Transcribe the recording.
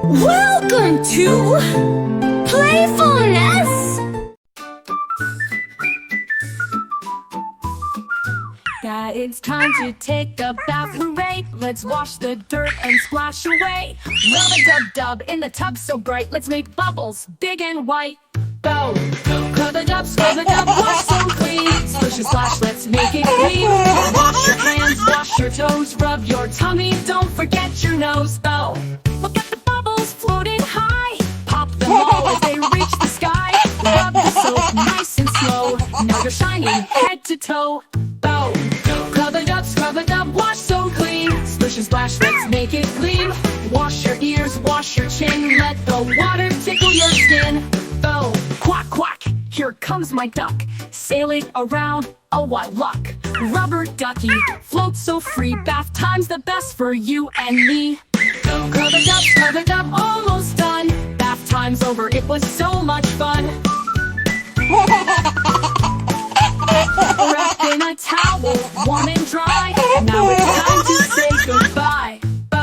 Welcome to Playfulness! Yeah, it's time to take a bath, hooray! Let's wash the dirt and splash away. Rub-a-dub-dub in the tub so bright. Let's make bubbles big and white. Go! Scrub-a-dub, scrub-a-dub, wash so clean. Splish and splash, let's make it clean. Wash your hands, wash your toes, rub your tummy, don't forget your nose. Go! Look at the bubbles floating high. Pop them all as they reach the sky. Rub the soap nice and slow. Now you're shining head to toe. Go! Scrub-a-dub, wash so clean. Splish and splash, let's make it gleam. Wash your ears, wash your chin. Let the water tickle your skin. Go! Quack, quack, here comes my duck. Sailing around, oh what luck. Rubber ducky, float so free. Bath time's the best for you and me. Scrub-a-dub, almost done. Bath time's over, it was so much fun. Wrapped in a towel, warm and dry.